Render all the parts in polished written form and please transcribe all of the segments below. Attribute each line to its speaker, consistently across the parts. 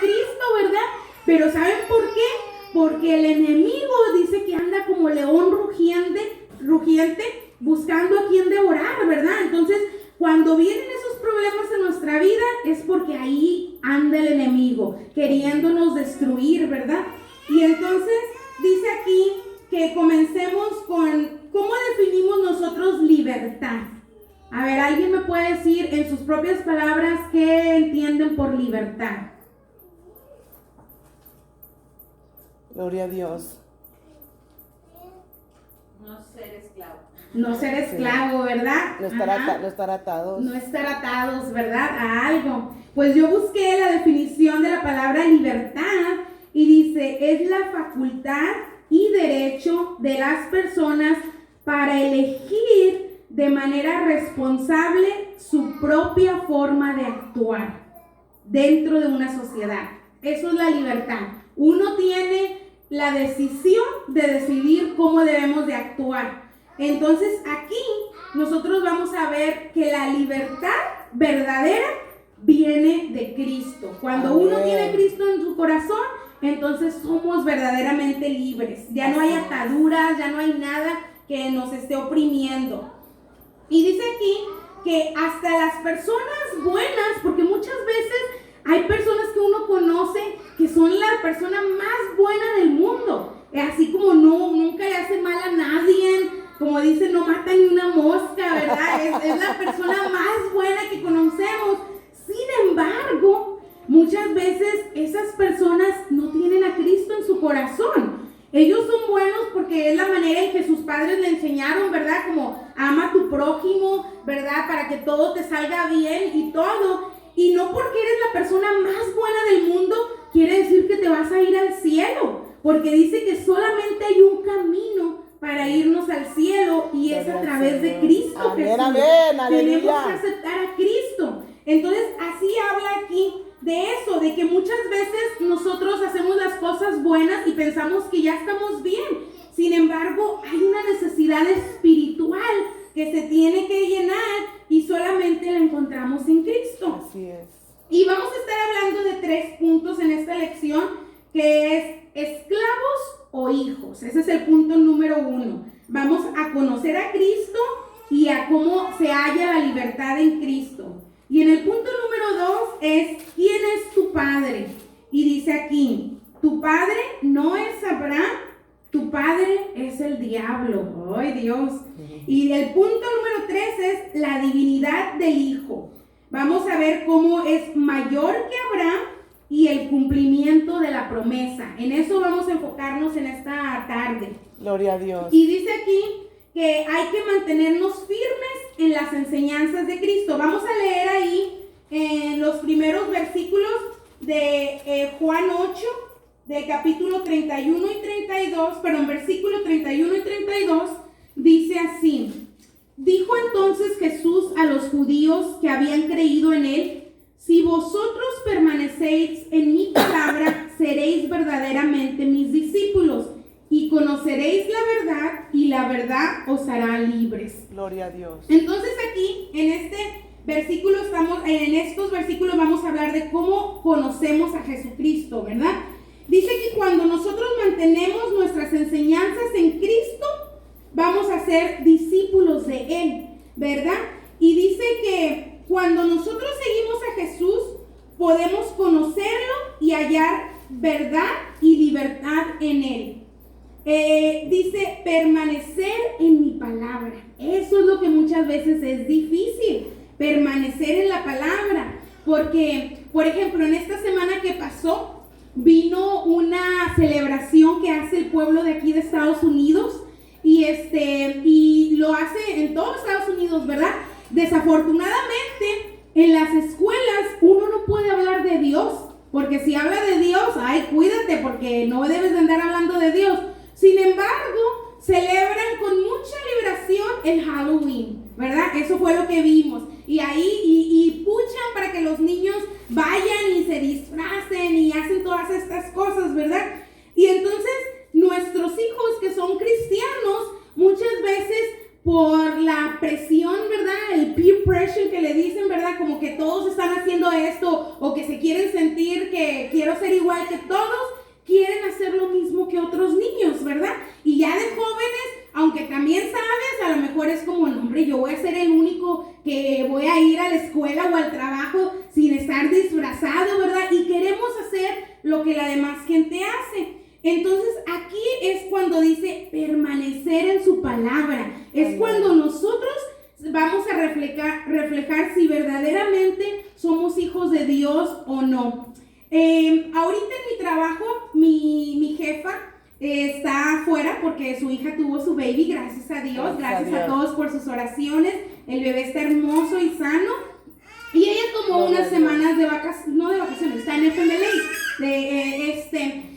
Speaker 1: Cristo, ¿verdad? Pero ¿saben por qué? Porque el enemigo dice que anda como león rugiente, buscando a quien devorar, ¿verdad? Entonces, cuando vienen esos problemas en nuestra vida, es porque ahí anda el enemigo, queriéndonos destruir, ¿verdad? Y entonces, dice aquí que comencemos con cómo definimos nosotros libertad. A ver, ¿alguien me puede decir en sus propias palabras qué entienden por libertad?
Speaker 2: Gloria a Dios.
Speaker 3: No ser esclavo.
Speaker 1: No ser esclavo, ¿verdad?
Speaker 2: No estar atados.
Speaker 1: No estar atados, ¿verdad? A algo. Pues yo busqué la definición de la palabra libertad y dice, es la facultad y derecho de las personas para elegir de manera responsable su propia forma de actuar dentro de una sociedad. Eso es la libertad. Uno tiene la decisión de decidir cómo debemos de actuar. Entonces aquí nosotros vamos a ver que la libertad verdadera viene de Cristo. Cuando uno tiene a Cristo en su corazón, entonces somos verdaderamente libres. Ya no hay ataduras, ya no hay nada que nos esté oprimiendo. Y dice aquí que hasta las personas buenas, porque muchas veces hay personas que uno conoce que son la persona más buena del mundo. Así como nunca le hace mal a nadie, como dicen, no mata ni una mosca, ¿verdad? Es la persona más buena que conocemos. Sin embargo, muchas veces esas personas no tienen a Cristo en su corazón. Ellos son buenos porque es la manera en que sus padres le enseñaron, ¿verdad? Como ama a tu prójimo, ¿verdad? Para que todo te salga bien y todo. Y no porque eres la persona más buena del mundo, quiere decir que te vas a ir al cielo. Porque dice que solamente hay un camino para irnos al cielo y es a través de Cristo.
Speaker 2: Amén,
Speaker 1: Jesús.
Speaker 2: amén, aleluya.
Speaker 1: Tenemos que aceptar a Cristo. Entonces, así habla aquí de eso, de que muchas veces nosotros hacemos las cosas buenas y pensamos que ya estamos bien. Sin embargo, hay una necesidad espiritual que se tiene que llenar y solamente la encontramos en Cristo.
Speaker 2: Así es.
Speaker 1: Y vamos a estar hablando de 3 puntos en esta lección, que es esclavos o hijos. Ese es el punto número 1. Vamos a conocer a Cristo y a cómo se halla la libertad en Cristo. Y en el punto número 2 es, ¿quién es tu padre? Y dice aquí, tu padre no es Abraham, tu padre es el diablo. ¡Ay, Dios! Y el punto número 3 es la divinidad del hijo. Vamos a ver cómo es mayor que Abraham y el cumplimiento de la promesa. En eso vamos a enfocarnos en esta tarde.
Speaker 2: Gloria a Dios.
Speaker 1: Y dice aquí que hay que mantenernos firmes en las enseñanzas de Cristo. Vamos a leer ahí en los primeros versículos de Juan 8, del capítulo 31 y 32, pero en versículo 31 y 32 dice así: dijo entonces Jesús a los judíos que habían creído en él: si vosotros permanecéis en mi palabra, seréis verdaderamente mis discípulos y conoceréis la verdad, y la verdad os hará libres.
Speaker 2: Gloria a Dios.
Speaker 1: Entonces aquí, en estos versículos vamos a hablar de cómo conocemos a Jesucristo, ¿verdad? Dice que cuando nosotros mantenemos nuestras enseñanzas en Cristo, vamos a ser discípulos de Él, ¿verdad? Y dice que cuando nosotros seguimos a Jesús, podemos conocerlo y hallar verdad y libertad en Él. Dice, permanecer en mi palabra. Eso es lo que muchas veces es difícil, permanecer en la palabra. Porque, por ejemplo, en esta semana que pasó, vino una celebración que hace el pueblo de aquí de Estados Unidos. Y lo hace en todos Estados Unidos, ¿verdad? Desafortunadamente, en las escuelas uno no puede hablar de Dios. Porque si habla de Dios, ay, cuídate, porque no debes de andar hablando de Dios. Sin embargo, celebran con mucha liberación el Halloween, ¿verdad? Eso fue lo que vimos. Y ahí, y puchan para que los niños vayan y se disfracen y hacen todas estas cosas, ¿verdad? Y entonces, nuestros hijos que son cristianos, muchas veces por la presión, ¿verdad? El peer pressure que le dicen, ¿verdad? Como que todos están haciendo esto o que se quieren sentir que quiero ser igual que todos, quieren hacer lo mismo que otros niños, ¿verdad? Y ya de jóvenes, aunque también sabes, a lo mejor es como, no, hombre, yo voy a ser el único que voy a ir a la escuela o al trabajo sin estar disfrazado, ¿verdad? Y queremos hacer lo que la demás gente hace. Entonces aquí es cuando dice permanecer en su palabra. Es cuando nosotros vamos a reflejar si verdaderamente somos hijos de Dios o no. Ahorita en mi trabajo, mi jefa está afuera porque su hija tuvo su baby, gracias a Dios, gracias a todos por sus oraciones. El bebé está hermoso y sano. Y ella tomó unas semanas de vacaciones, no de vacaciones, está en FMLA,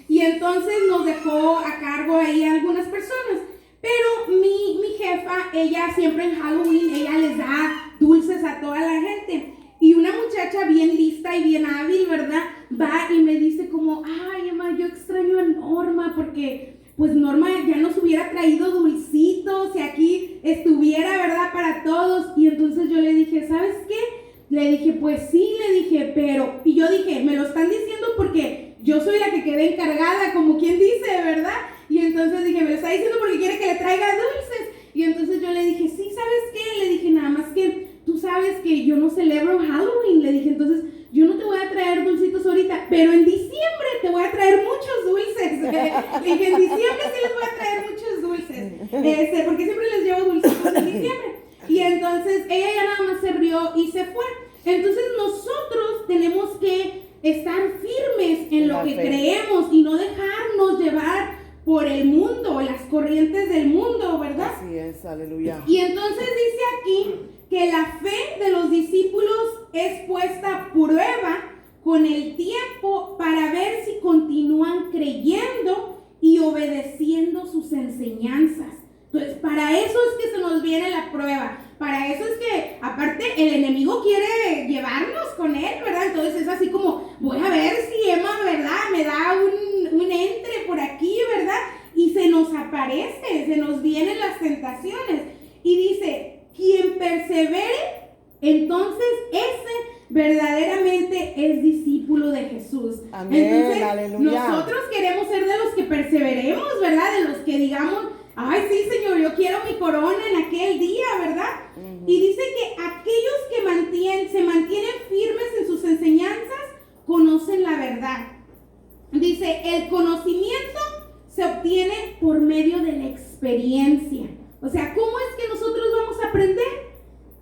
Speaker 1: y entonces nos dejó a cargo ahí a algunas personas. Pero mi jefa, ella siempre en Halloween, ella les da dulces a toda la gente. Y una muchacha bien lista y bien hábil, ¿verdad? Va y me dice como, ay, Emma, yo extraño a Norma porque pues Norma ya nos hubiera traído dulcitos y aquí estuviera, ¿verdad? Para todos. Y entonces yo le dije, ¿sabes qué? Le dije, pues sí, le dije, pero... Y yo dije, me lo están diciendo porque yo soy la que quedé encargada, como quien dice, ¿verdad? Y entonces dije, me lo está diciendo porque quiere que le traiga dulces. Y entonces yo le dije, sí, ¿sabes qué? Le dije, nada más que tú sabes que yo no celebro Halloween. Le dije, entonces yo no te voy a traer dulcitos ahorita, pero en diciembre te voy a traer muchos dulces. Le dije, en diciembre sí les voy a traer muchos dulces. Porque siempre les llevo dulcitos en diciembre. Y entonces ella ya nada más se rió y se fue. Entonces nosotros tenemos que estar firmes en lo que creemos y no dejarnos llevar por el mundo, las corrientes del mundo, ¿verdad?
Speaker 2: Así es, aleluya.
Speaker 1: Y entonces dice aquí que la fe de los discípulos es puesta a prueba con el tiempo para ver si continúan creyendo y obedeciendo sus enseñanzas. Entonces, para eso es que se nos viene la prueba. Para eso es que, aparte, el enemigo quiere llevarnos con él, ¿verdad? Entonces es así como, voy a ver si Emma, ¿verdad? Me da un entre por aquí, ¿verdad? Y se nos aparece, se nos vienen las tentaciones. Y dice, quien persevere, entonces ese verdaderamente es discípulo de Jesús.
Speaker 2: Amén,
Speaker 1: entonces,
Speaker 2: aleluya.
Speaker 1: Nosotros queremos ser de los que perseveremos, ¿verdad? De los que digamos, ay, sí, Señor, yo quiero mi corona en aquel día, ¿verdad? Y dice que aquellos que se mantienen firmes en sus enseñanzas conocen la verdad. Dice, el conocimiento se obtiene por medio de la experiencia. O sea, ¿cómo es que nosotros vamos a aprender?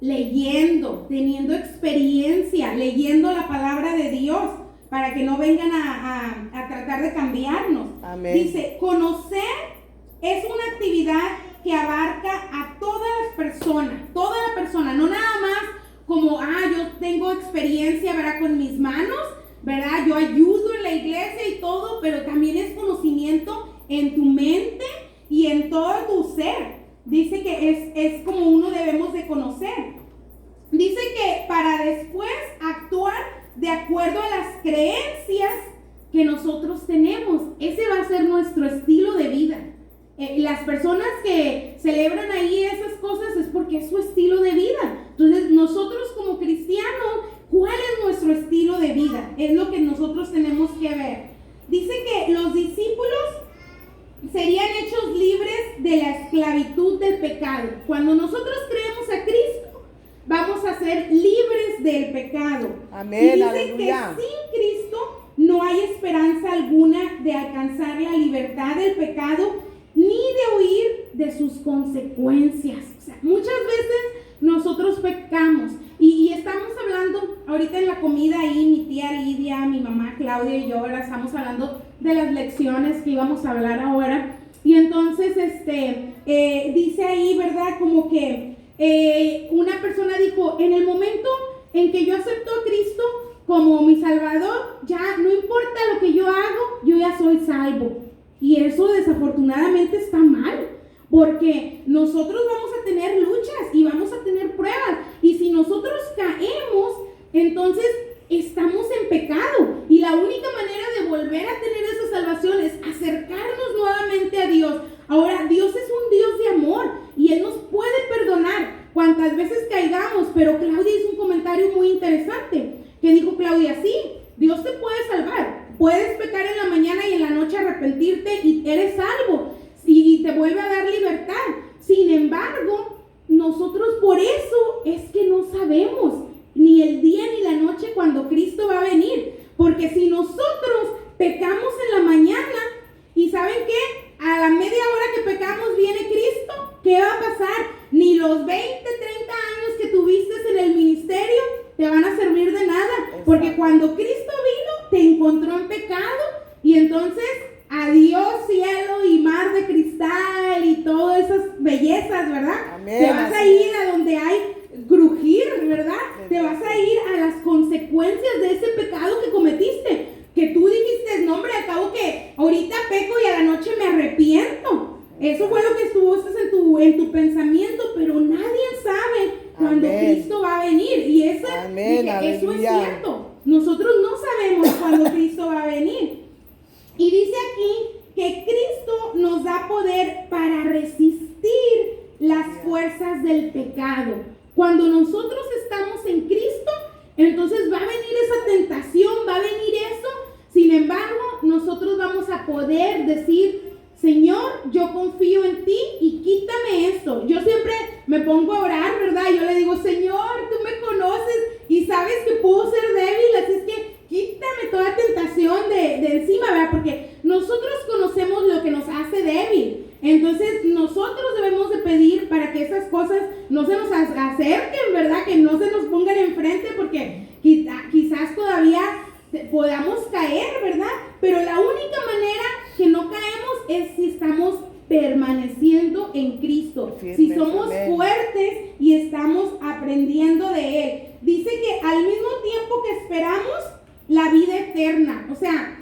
Speaker 1: Leyendo, teniendo experiencia, leyendo la palabra de Dios, para que no vengan a tratar de cambiarnos.
Speaker 2: Amén.
Speaker 1: Dice, conocer es una actividad que abarca a toda la persona, no nada más como, yo tengo experiencia, ¿verdad? Con mis manos, ¿verdad? Yo ayudo en la iglesia y todo, pero también es conocimiento en tu mente y en todo tu ser. Dice que es como uno debemos de conocer. Dice que para después actuar de acuerdo a las creencias que nosotros tenemos. Ese va a ser nuestro estilo de vida. Las personas que celebran ahí esas cosas es porque es su estilo de vida. Entonces nosotros como cristianos, ¿cuál es nuestro estilo de vida? Es lo que nosotros tenemos que ver. Dice que los discípulos serían hechos libres de la esclavitud del pecado. Cuando nosotros creemos a Cristo, vamos a ser libres del pecado.
Speaker 2: Amén,
Speaker 1: y dice
Speaker 2: aleluya.
Speaker 1: que sin Cristo no hay esperanza alguna de alcanzar la libertad del pecado ni de huir de sus consecuencias. O sea, muchas veces nosotros pecamos y estamos hablando ahorita en la comida ahí, mi tía Lidia, mi mamá Claudia y yo, ahora estamos hablando de las lecciones que íbamos a hablar ahora. Y entonces dice ahí, ¿verdad? Como que una persona dijo, en el momento en que yo acepto a Cristo como mi Salvador, ya no importa lo que yo hago, yo ya soy salvo. Y eso desafortunadamente está mal, porque nosotros vamos a tener luchas y vamos a tener pruebas. Y si nosotros caemos, entonces estamos en pecado. Y la única manera de volver a tener esa salvación es acercarnos nuevamente a Dios. Ahora, Dios es un Dios de amor y Él nos puede perdonar cuantas veces caigamos. Pero Claudia hizo un comentario muy interesante, que dijo Claudia, sí, Dios te puede salvar, puedes pecar en la mañana y en la noche arrepentirte y eres salvo y te vuelve a dar libertad. Sin embargo, nosotros por eso es que no sabemos ni el día ni la noche cuando Cristo va a venir. Porque si nosotros pecamos en la mañana y ¿saben qué? A la media hora que pecamos viene Cristo, ¿qué va a pasar? Ni los 20, 30 años que tuviste en el ministerio te van a servir de nada.
Speaker 2: Exacto.
Speaker 1: Porque cuando Cristo vino, te encontró en pecado y entonces adiós cielo y mar de cristal y todas esas bellezas, ¿verdad?
Speaker 2: Amén.
Speaker 1: Te vas a ir a donde hay crujir, ¿verdad? Te vas a ir a las consecuencias de ese pecado que cometiste. Que tú dijiste, no hombre, acabo que ahorita peco y a la noche me arrepiento. Eso fue lo que estuvo en tu pensamiento, pero nadie sabe cuando
Speaker 2: Amén.
Speaker 1: Cristo va a venir. Y eso
Speaker 2: Amén,
Speaker 1: es
Speaker 2: aleluya.
Speaker 1: cierto. Nosotros no sabemos cuándo Cristo va a venir. Y dice aquí que Cristo nos da poder para resistir las fuerzas del pecado. Cuando nosotros estamos en Cristo, entonces va a venir esa tentación, va a venir eso. Sin embargo, nosotros vamos a poder decir, Señor, yo confío en ti y quítame esto. Yo siempre me pongo a orar, ¿verdad? Yo le digo, Señor, tú me conoces y sabes que puedo ser débil, así es que quítame toda tentación de encima, ¿verdad? Porque nosotros conocemos lo que nos hace débil. Entonces nosotros debemos de pedir para que esas cosas no se nos acerquen, ¿verdad? Que no se nos pongan enfrente porque quizás todavía podamos caer, ¿verdad? Pero la única manera que no caemos es si estamos permaneciendo en Cristo,
Speaker 2: Firmes,
Speaker 1: si somos
Speaker 2: amén.
Speaker 1: fuertes y estamos aprendiendo de Él. Dice que al mismo tiempo que esperamos la vida eterna, o sea,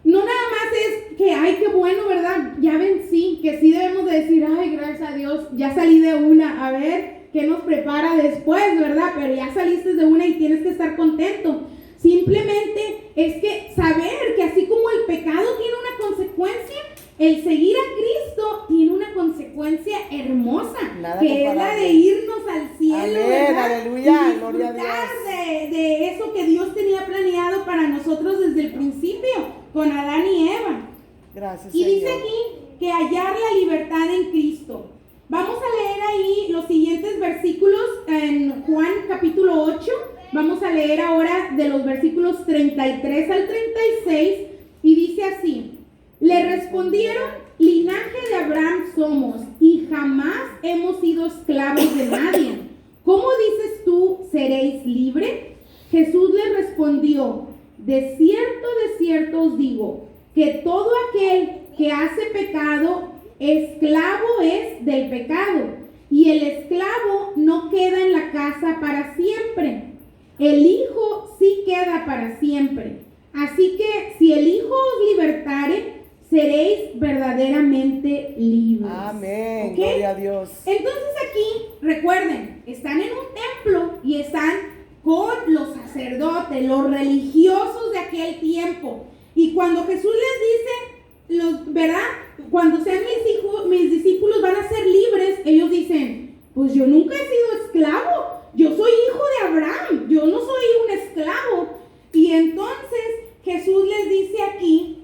Speaker 1: no nada más es que, ay, qué bueno, ¿verdad? Ya vencí, que sí debemos de decir, ay, gracias a Dios, ya salí de una, a ver qué nos prepara después, ¿verdad? Pero ya saliste de una y tienes que estar contento. Simplemente es que saber que así como el pecado tiene una consecuencia, el seguir a Cristo tiene una consecuencia hermosa,
Speaker 2: Nada
Speaker 1: que es la
Speaker 2: comparable.
Speaker 1: de irnos al cielo,
Speaker 2: Amén,
Speaker 1: ¿verdad?
Speaker 2: aleluya,
Speaker 1: Y
Speaker 2: gloria a
Speaker 1: disfrutar
Speaker 2: Dios.
Speaker 1: de eso que Dios tenía planeado para nosotros desde el principio, con Adán y Eva.
Speaker 2: Gracias,
Speaker 1: Y dice
Speaker 2: Señor.
Speaker 1: aquí que hallar la libertad en Cristo. Vamos a leer ahí los siguientes versículos en Juan capítulo 8. Vamos a leer ahora de los versículos 33 al 36 y dice así: le respondieron, linaje de Abraham somos y jamás hemos sido esclavos de nadie. ¿Cómo dices tú, seréis libre? Jesús le respondió, de cierto os digo, que todo aquel que hace pecado, esclavo es del pecado, y el esclavo no queda en la casa para siempre. El Hijo sí queda para siempre. Así que si el Hijo os libertare, seréis verdaderamente libres.
Speaker 2: Amén,
Speaker 1: ¿Ok?
Speaker 2: gloria a Dios.
Speaker 1: Entonces aquí, recuerden, están en un templo y están con los sacerdotes, los religiosos de aquel tiempo. Y cuando Jesús les dice, ¿verdad? Cuando sean mis discípulos van a ser libres, ellos dicen, pues yo nunca he sido esclavo. Yo soy hijo de Abraham, yo no soy un esclavo. Y entonces Jesús les dice aquí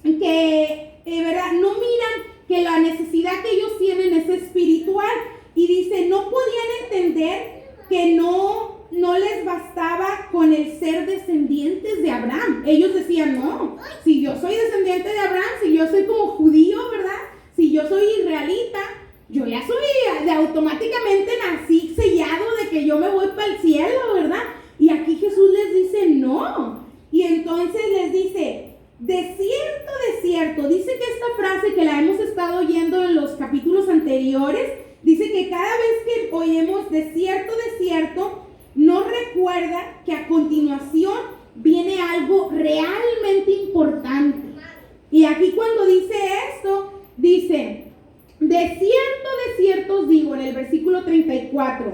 Speaker 1: que, ¿verdad? No miran que la necesidad que ellos tienen es espiritual. Y dice, no podían entender que no les bastaba con el ser descendientes de Abraham. Ellos decían, no, si yo soy descendiente de Abraham, si yo soy como judío, ¿verdad? Si yo soy israelita, yo ya soy, automáticamente nací sellado de que yo me voy para el cielo, ¿verdad? Y aquí Jesús les dice, no. Y entonces les dice, de cierto, dice que esta frase que la hemos estado oyendo en los capítulos anteriores, dice que cada vez que oímos de cierto, nos recuerda que a continuación viene algo realmente importante. Y aquí cuando dice esto, dice, de cierto os digo, en el versículo 34,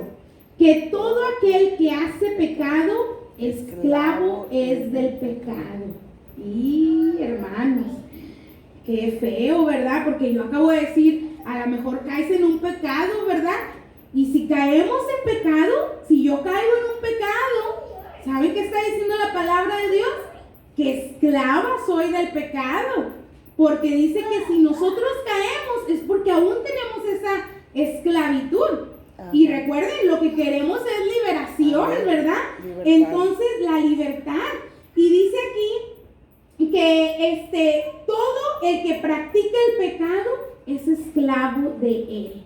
Speaker 1: que todo aquel que hace pecado, esclavo es del pecado. Y hermanos, qué feo, ¿verdad? Porque yo acabo de decir, a lo mejor caes en un pecado, ¿verdad? Y si caemos en pecado, si yo caigo en un pecado, ¿saben qué está diciendo la palabra de Dios? que esclava soy del pecado. Porque dice que si nosotros caemos es porque aún tenemos esa esclavitud.
Speaker 2: Ajá.
Speaker 1: Y recuerden, lo que queremos es liberación, ¿verdad?
Speaker 2: Libertad.
Speaker 1: Entonces, la libertad. Y dice aquí que todo el que practica el pecado es esclavo de él.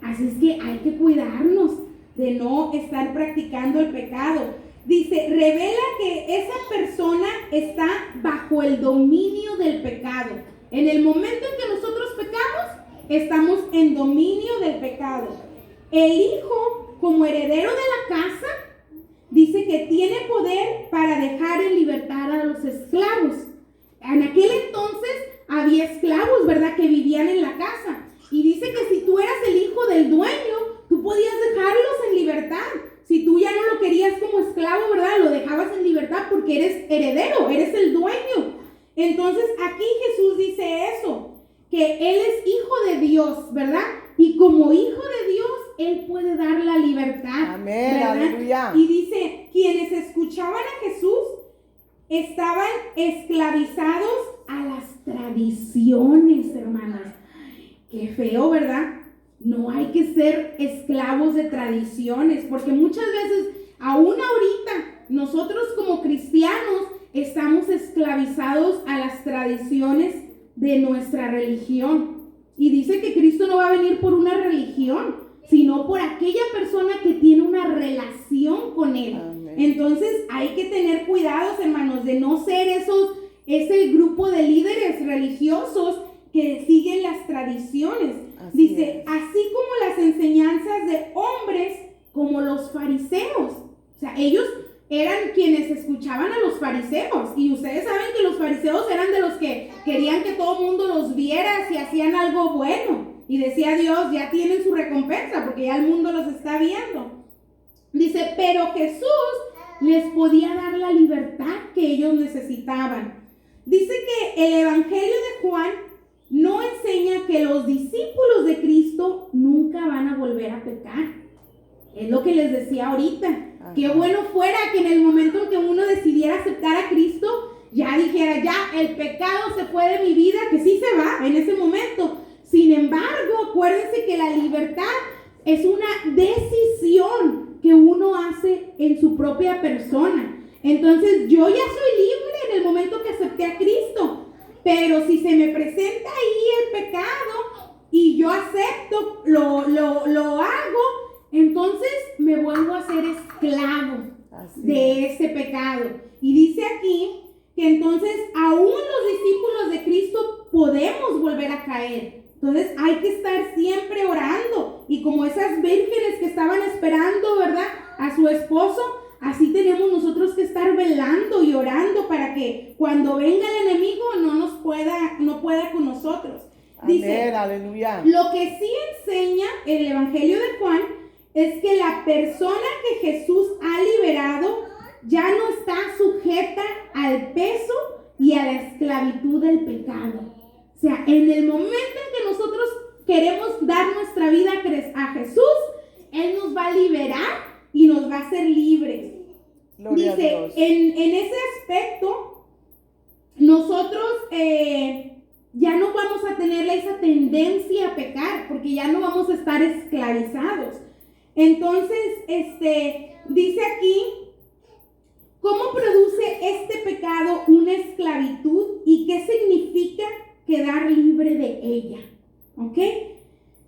Speaker 1: Así es que hay que cuidarnos de no estar practicando el pecado. Dice, revela que esa persona está bajo el dominio del pecado. En el momento en que nosotros pecamos, estamos en dominio del pecado. El hijo, como heredero de la casa, dice que tiene poder para dejar en libertad a los esclavos. En aquel entonces había esclavos, ¿verdad?, que vivían en la casa. Y dice que si tú eras el hijo del dueño, tú podías dejarlos en libertad. Si tú ya no lo querías como esclavo, ¿verdad?, lo dejabas en libertad porque eres heredero, eres el dueño. Entonces aquí Jesús dice eso, que Él es hijo de Dios, ¿verdad? Y como hijo de Dios, Él puede dar la libertad.
Speaker 2: Amén,
Speaker 1: ¿verdad?
Speaker 2: aleluya.
Speaker 1: Y dice, quienes escuchaban a Jesús estaban esclavizados a las tradiciones, hermanas. Qué feo, ¿verdad? No hay que ser esclavos de tradiciones, porque muchas veces, aún ahorita, nosotros como cristianos estamos esclavizados a las tradiciones de nuestra religión. Y dice que Cristo no va a venir por una religión, sino por aquella persona que tiene una relación con Él.
Speaker 2: Amén.
Speaker 1: Entonces hay que tener cuidados, hermanos, de no ser ese grupo de líderes religiosos que siguen las tradiciones.
Speaker 2: Así
Speaker 1: Dice,
Speaker 2: es.
Speaker 1: así como las enseñanzas de hombres como los fariseos. O sea, ellos eran quienes escuchaban a los fariseos. Y ustedes saben que los fariseos eran de los que querían que todo el mundo los viera si hacían algo bueno. Y decía Dios, ya tienen su recompensa porque ya el mundo los está viendo. Dice, pero Jesús les podía dar la libertad que ellos necesitaban. Dice que el Evangelio de Juan no enseña que los discípulos de Cristo nunca van a volver a pecar. Es lo que les decía ahorita.
Speaker 2: Ajá.
Speaker 1: Qué bueno fuera que en el momento en que uno decidiera aceptar a Cristo, ya dijera, ya el pecado se fue de mi vida, que sí se va en ese momento. Sin embargo, acuérdense que la libertad es una decisión que uno hace en su propia persona. Entonces, yo ya soy libre en el momento que acepté a Cristo. Pero si se me presenta ahí el pecado y yo acepto, lo hago, entonces me vuelvo a ser esclavo de ese pecado. Y dice aquí que entonces aún los discípulos de Cristo podemos volver a caer. Entonces hay que estar siempre orando. Y como esas vírgenes que estaban esperando, ¿verdad?, a su esposo, así tenemos nosotros que estar velando y orando para que cuando venga el enemigo no pueda con nosotros. Dice,
Speaker 2: Amén, aleluya.
Speaker 1: lo que sí enseña el Evangelio de Juan es que la persona que Jesús ha liberado ya no está sujeta al peso y a la esclavitud del pecado. O sea, en el momento en que nosotros queremos dar nuestra vida a Jesús, Él nos va a liberar y nos va a hacer libres.
Speaker 2: Gloria
Speaker 1: Dice,
Speaker 2: a Dios.
Speaker 1: en ese aspecto, nosotros ya no vamos a tener esa tendencia a pecar, porque ya no vamos a estar esclavizados. Entonces, dice aquí, ¿cómo produce este pecado una esclavitud y qué significa quedar libre de ella? ¿Ok?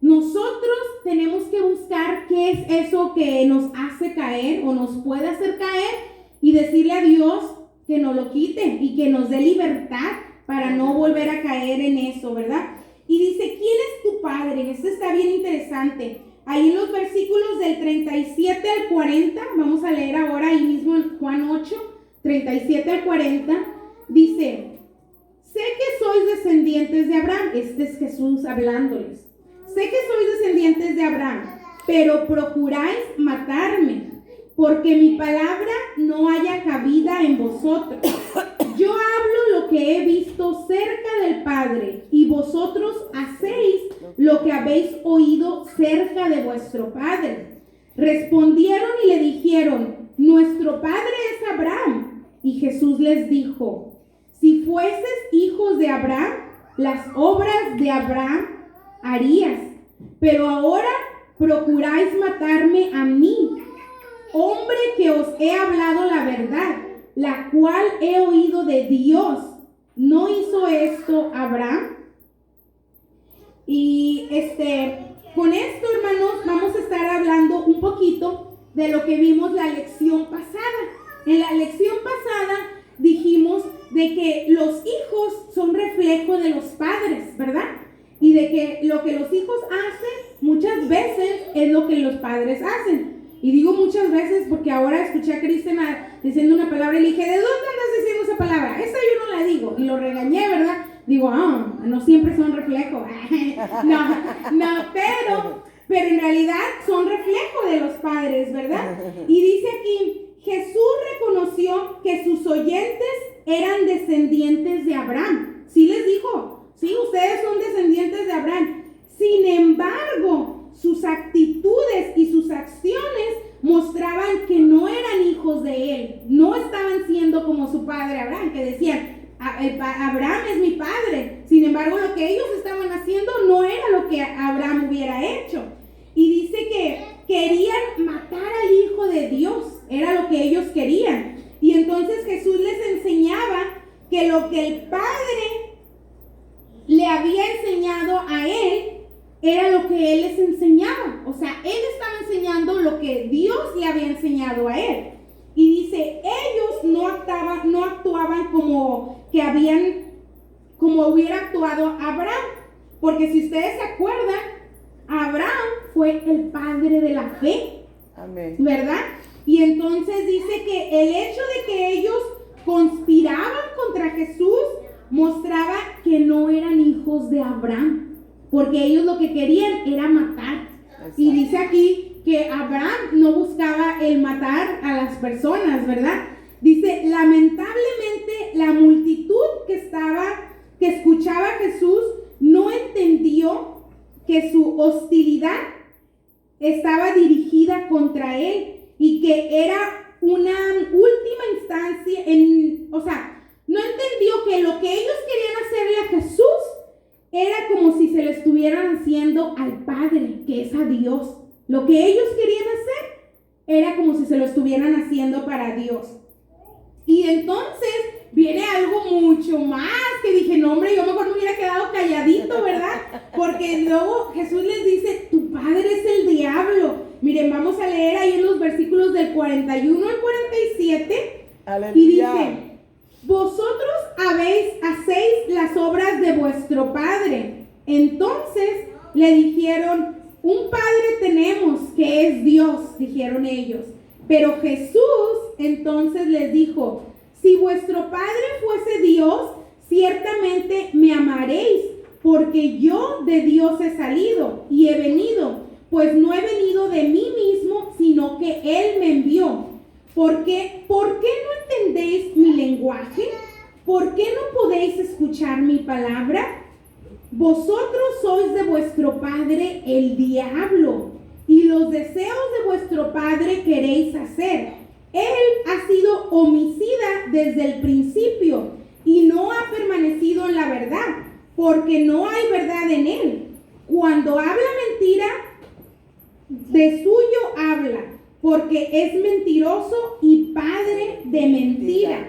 Speaker 1: Nosotros tenemos que buscar qué es eso que nos hace caer o nos puede hacer caer y decirle a Dios que nos lo quite y que nos dé libertad para no volver a caer en eso, ¿verdad? Y dice, ¿quién es tu padre? Esto está bien interesante. Ahí en los versículos del 37 al 40, vamos a leer ahora ahí mismo en Juan 8, 37 al 40, dice, sé que sois descendientes de Abraham. Este es Jesús hablándoles. Sé que sois descendientes de Abraham, pero procuráis matarme, porque mi palabra no haya cabida en vosotros. Yo hablo lo que he visto cerca del Padre, y vosotros hacéis lo que habéis oído cerca de vuestro padre. Respondieron y le dijeron, nuestro padre es Abraham. Y Jesús les dijo, si fueses hijos de Abraham, las obras de Abraham harías. Pero ahora procuráis matarme a mí, hombre que os he hablado la verdad, la cual he oído de Dios. ¿No hizo esto Abraham? Y con esto, hermanos, vamos a estar hablando un poquito de lo que vimos la lección pasada. En la lección pasada dijimos de que los hijos son reflejo de los padres, ¿verdad? Y de que lo que los hijos hacen muchas veces es lo que los padres hacen. Y digo muchas veces porque ahora escuché a Cristian diciendo una palabra y le dije, ¿de dónde andas diciendo esa palabra? Esa yo no la digo. Y lo regañé, ¿verdad? Digo, no siempre son reflejo. no, pero en realidad son reflejo de los padres, ¿verdad? Y dice aquí, Jesús reconoció que sus oyentes eran descendientes de Abraham. Sí les dijo, sí, ustedes son descendientes de Abraham. Sin embargo, sus actitudes y sus acciones mostraban que no eran hijos de él. No estaban siendo como su padre Abraham, que decían, Abraham es mi padre. Sin embargo, lo que ellos estaban haciendo no era lo que Abraham hubiera hecho. Y dice que querían matar al Hijo de Dios. Era lo que ellos querían. Y entonces Jesús les enseñaba que lo que el Padre le había enseñado a él era lo que él les enseñaba. O sea, él estaba enseñando lo que Dios le había enseñado a él. Y dice, ellos no actuaban como hubiera actuado Abraham. Porque si ustedes se acuerdan, Abraham fue el padre de la fe. Amén. ¿Verdad? Y entonces dice que el hecho de que ellos conspiraban contra Jesús mostraba que no eran hijos de Abraham, porque ellos lo que querían era matar. Exacto. Y dice aquí que Abraham no buscaba el matar a las personas, ¿verdad? Dice, lamentablemente la multitud que escuchaba a Jesús no entendió que su hostilidad estaba dirigida contra él y que era una última instancia, no entendió que lo que ellos querían hacerle a Jesús era como si se lo estuvieran haciendo al Padre, que es a Dios. Lo que ellos querían hacer era como si se lo estuvieran haciendo para Dios. Y entonces viene algo mucho más que dije, no hombre, yo mejor me hubiera quedado calladito, ¿verdad? Porque luego Jesús les dice, tu padre es el diablo. Miren, vamos a leer ahí en los versículos del 41 al 47. Aleluya. Y dice, vosotros hacéis las obras de vuestro padre. Entonces le dijeron, un padre tenemos que es Dios, dijeron ellos. Pero Jesús entonces les dijo, si vuestro padre fuese Dios, ciertamente me amaréis, porque yo de Dios he salido y he venido, pues no he venido de mí mismo, sino que Él me envió. ¿Por qué no entendéis mi lenguaje? ¿Por qué no podéis escuchar mi palabra? Vosotros sois de vuestro padre el diablo, y los deseos de vuestro padre queréis hacer. Él ha sido homicida desde el principio y no ha permanecido en la verdad, porque no hay verdad en él. Cuando habla mentira, de suyo habla, porque es mentiroso y padre de mentira.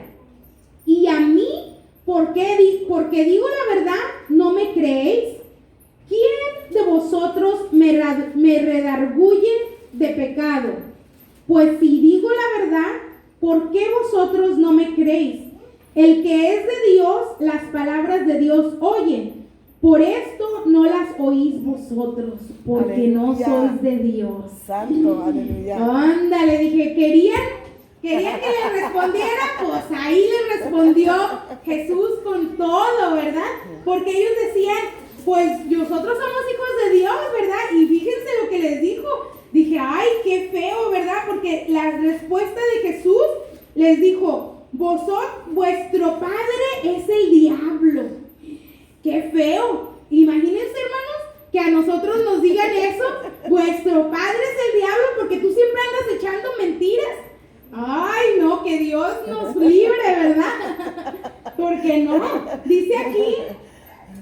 Speaker 1: Y a mí, porque digo la verdad, ¿no me creéis? ¿Quién de vosotros me redarguye de pecado? Pues si digo la verdad, ¿por qué vosotros no me creéis? El que es de Dios, las palabras de Dios oye. Por esto no las oís vosotros, porque aleluya, no sois de Dios.
Speaker 2: Santo, aleluya.
Speaker 1: Ándale, dije, ¿querían que le respondiera? Pues ahí le respondió Jesús con todo, ¿verdad? Porque ellos decían, pues nosotros somos hijos de Dios, ¿verdad? Y fíjense lo que les dijo. Dije, ay, qué feo, ¿verdad? Porque la respuesta de Jesús les dijo, vuestro padre es el diablo. ¡Qué feo! Imagínense, hermanos, que a nosotros nos digan eso. Vuestro padre es el diablo porque tú siempre andas echando mentiras. Ay, no, que Dios nos libre, ¿verdad? Porque no dice aquí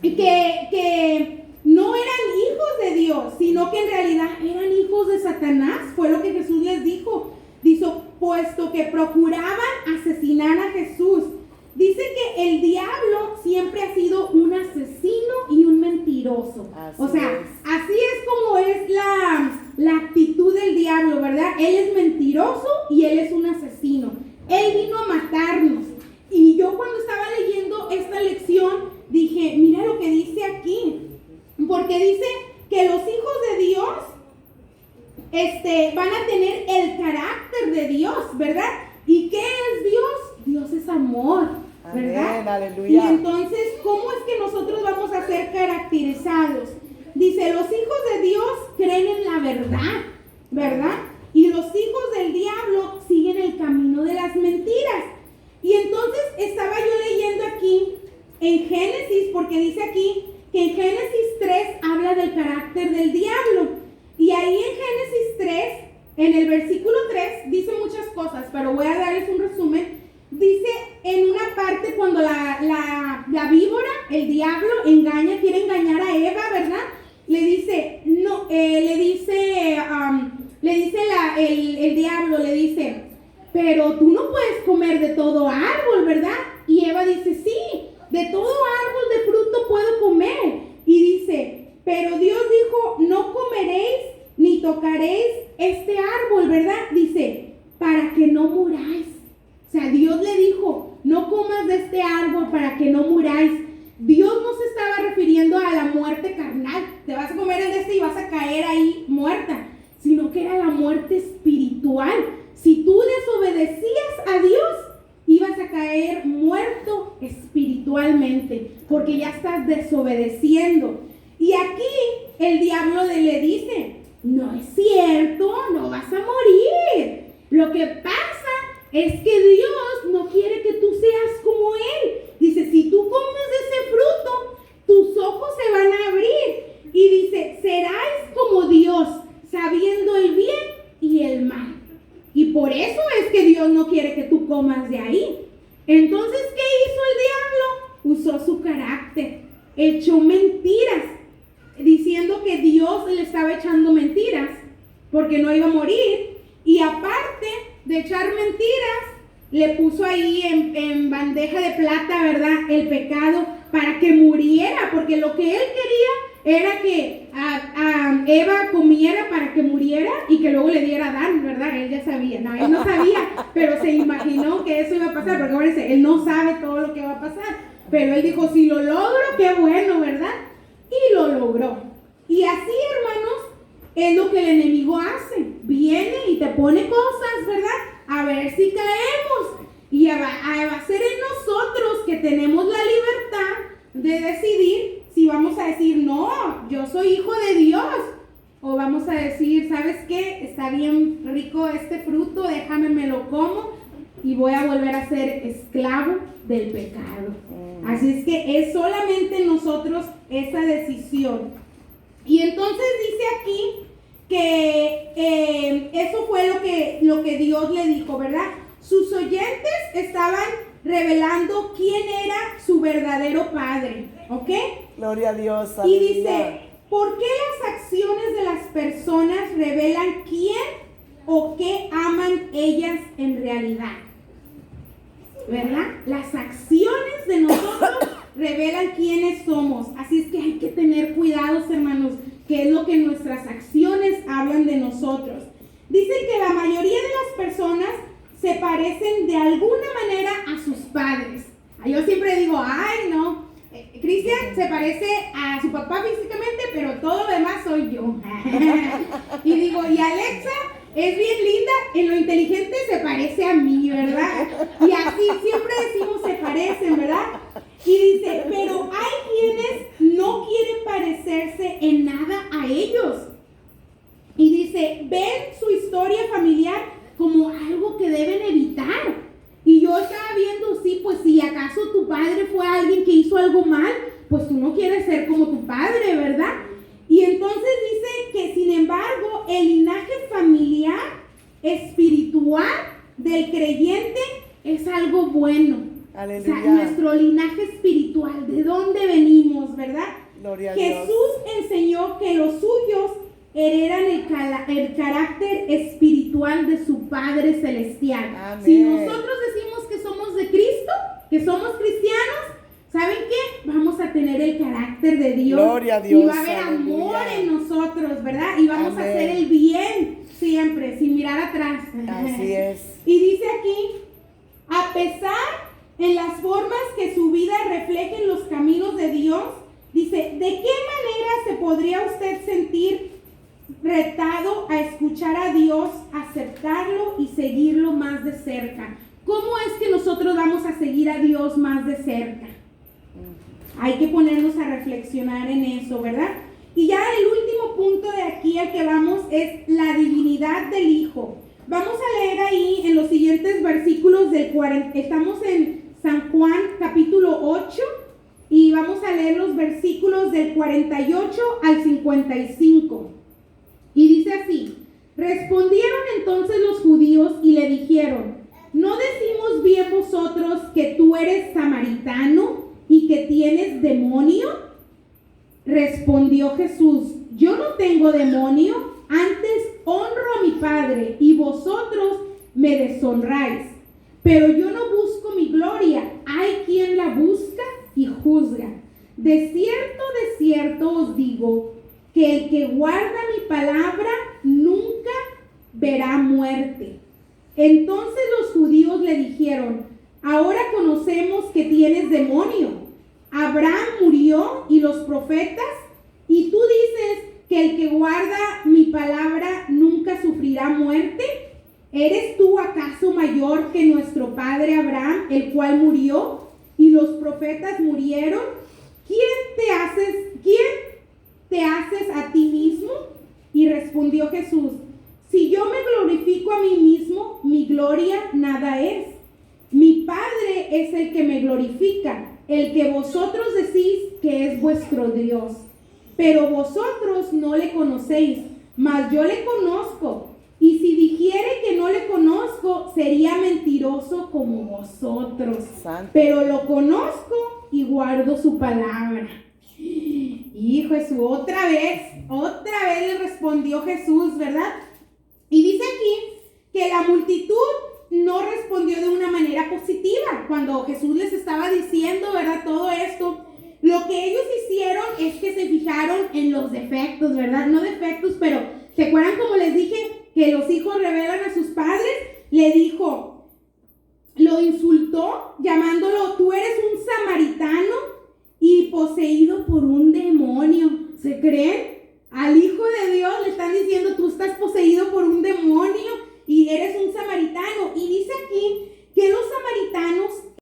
Speaker 1: que no eran hijos de Dios, sino que en realidad eran hijos de Satanás. Fue lo que Jesús les dijo. Dice, puesto que procuraban asesinar a Jesús. Dice que el diablo siempre ha sido un asesino y un mentiroso.
Speaker 2: Así
Speaker 1: o sea,
Speaker 2: es.
Speaker 1: así es como es la actitud del diablo, ¿verdad? Él es mentiroso y él es un asesino. Él vino a matarnos. Y yo cuando estaba leyendo esta lección dije, mira lo que dice aquí. Porque dice que los hijos de Dios van a tener el carácter de Dios, ¿verdad? ¿Y qué es Dios? Dios es amor, ¿verdad?
Speaker 2: Amén, aleluya.
Speaker 1: Y entonces, ¿cómo es que nosotros vamos a ser caracterizados? Dice, los hijos de Dios creen en la verdad, ¿verdad? Y los hijos del diablo siguen el camino de las mentiras. Y entonces estaba yo leyendo aquí en Génesis, porque dice aquí que en Génesis 3 habla del carácter del diablo. Y ahí en Génesis 3, en el versículo 3, dice muchas cosas, pero voy a darles un resumen. Dice en una parte cuando la víbora, el diablo, quiere engañar a Eva, ¿verdad? Le dice, no, el diablo le dice, pero tú no puedes comer de todo árbol, ¿verdad? Y Eva dice, sí, de todo árbol de fruto puedo comer. Y dice, pero Dios dijo, no comeréis ni tocaréis este árbol, ¿verdad? Dice, para que no muráis. O sea, Dios le dijo, no comas de este árbol para que no muráis. Dios no se estaba refiriendo a la muerte carnal, te vas a comer el de este y vas a caer ahí muerta, sino que era la muerte espiritual. Si tú desobedecías a Dios, ibas a caer muerto espiritualmente, porque ya estás desobedeciendo. Y aquí el diablo le dice, no es cierto, no vas a morir. Lo que pasa es que Dios no quiere que tú seas como Él. Dice, si tú comes de ese fruto, tus ojos se van a abrir. Y dice, seráis como Dios, sabiendo el bien y el mal. Y por eso es que Dios no quiere que tú comas de ahí. Entonces, ¿qué hizo el diablo? Usó su carácter, echó mentiras, diciendo que Dios le estaba echando mentiras porque no iba a morir. Y aparte de echar mentiras, le puso ahí en bandeja de plata, ¿verdad?, el pecado para que muriera, porque lo que él quería era que Eva comiera para que muriera y que luego le diera a Adán, ¿verdad? Él ya sabía, no, él no sabía, pero se imaginó que eso iba a pasar, porque acuérdense, él no sabe todo lo que va a pasar, pero él dijo, si lo logro, qué bueno, ¿verdad? Y lo logró. Y así, hermanos, es lo que el enemigo hace, viene y te pone cosas, ¿verdad?, a ver si caemos, y va a ser en nosotros que tenemos la libertad de decidir si vamos a decir, no, yo soy hijo de Dios, o vamos a decir, ¿sabes qué? Está bien rico este fruto, déjame, me lo como, y voy a volver a ser esclavo del pecado. Así es que es solamente en nosotros esa decisión. Y entonces dice aquí que eso fue lo que Dios le dijo, ¿verdad? Sus oyentes estaban revelando quién era su verdadero padre, ¿ok?
Speaker 2: Gloria a Dios.
Speaker 1: Y
Speaker 2: Aleluya.
Speaker 1: dice, ¿por qué las acciones de las personas revelan quién o qué aman ellas en realidad? ¿Verdad? Las acciones de nosotros revelan quiénes somos. Así es que hay que tener cuidados, hermanos, que es lo que nuestras acciones hablan de nosotros. Dicen que la mayoría de las personas se parecen de alguna manera a sus padres. Yo siempre digo, ay no, Cristian se parece a su papá físicamente, pero todo lo demás soy yo. Y digo, y Alexa es bien linda, en lo inteligente se parece a mí, ¿verdad? Y así siempre decimos se parecen, ¿verdad? Y dice, pero hay quienes no quieren parecerse en nada a ellos. Y dice, ven su historia familiar como algo que deben evitar. Y yo estaba viendo, sí, pues si acaso tu padre fue alguien que hizo algo mal, pues tú no quieres ser como tu padre, ¿verdad? Y entonces dice que, sin embargo, el linaje familiar, espiritual del creyente es algo bueno.
Speaker 2: Aleluya.
Speaker 1: O sea, nuestro linaje espiritual
Speaker 2: Gloria a Dios.
Speaker 1: Jesús enseñó que los suyos heredan el carácter espiritual de su Padre Celestial.
Speaker 2: Amén.
Speaker 1: Si nosotros decimos que somos de Cristo, que somos cristianos, ¿saben qué? Vamos a tener el carácter de Dios.
Speaker 2: Gloria a Dios,
Speaker 1: y va a haber amor
Speaker 2: aleluya.
Speaker 1: en nosotros, ¿verdad? Y vamos a
Speaker 2: Amén.
Speaker 1: hacer el bien siempre, sin mirar atrás.
Speaker 2: Así es.
Speaker 1: Y dice aquí, a pesar en las formas que su vida reflejen los caminos de Dios, dice, ¿de qué manera se podría usted sentir retado a escuchar a Dios, aceptarlo y seguirlo más de cerca? ¿Cómo es que nosotros vamos a seguir a Dios más de cerca? Hay que ponernos a reflexionar en eso, ¿verdad? Y ya el último punto de aquí al que vamos es la divinidad del Hijo. Vamos a leer ahí en los siguientes versículos del 40. Estamos en San Juan capítulo 8 y vamos a leer los versículos del 48 al 55. Y dice así: respondieron entonces los judíos y le dijeron, ¿no decimos bien vosotros que tú eres samaritano y que tienes demonio? Respondió Jesús, yo no tengo demonio, antes honro a mi Padre y vosotros me deshonráis. Pero yo no busco mi gloria, hay quien la busca y juzga. De cierto os digo, que el que guarda mi palabra nunca verá muerte. Entonces los judíos le dijeron, ahora conocemos que tienes demonio. Abraham murió y los profetas, y tú dices que el que guarda mi palabra nunca sufrirá muerte. ¿Eres tú acaso mayor que nuestro padre Abraham, el cual murió y los profetas murieron? ¿Quién te haces a ti mismo? Y respondió Jesús, si yo me glorifico a mí mismo, mi gloria nada es. Mi Padre es el que me glorifica, el que vosotros decís que es vuestro Dios. Pero vosotros no le conocéis, mas yo le conozco. Y si dijere que no le conozco, sería mentiroso como vosotros.
Speaker 2: Santo.
Speaker 1: Pero lo conozco y guardo su palabra. Hijo Jesús, otra vez le respondió Jesús, ¿verdad? Y dice aquí que la multitud no respondió de una manera positiva cuando Jesús les estaba diciendo, ¿verdad? Todo esto. Lo que ellos hicieron es que se fijaron en los defectos, ¿verdad? No defectos, pero ¿se acuerdan como les dije que los hijos revelan a sus padres? Le dijo, lo insultó llamándolo, tú eres un samaritano y poseído por un demonio. ¿Se creen? Al Hijo de Dios le están diciendo, tú estás poseído por un demonio y eres un samaritano. Y dice aquí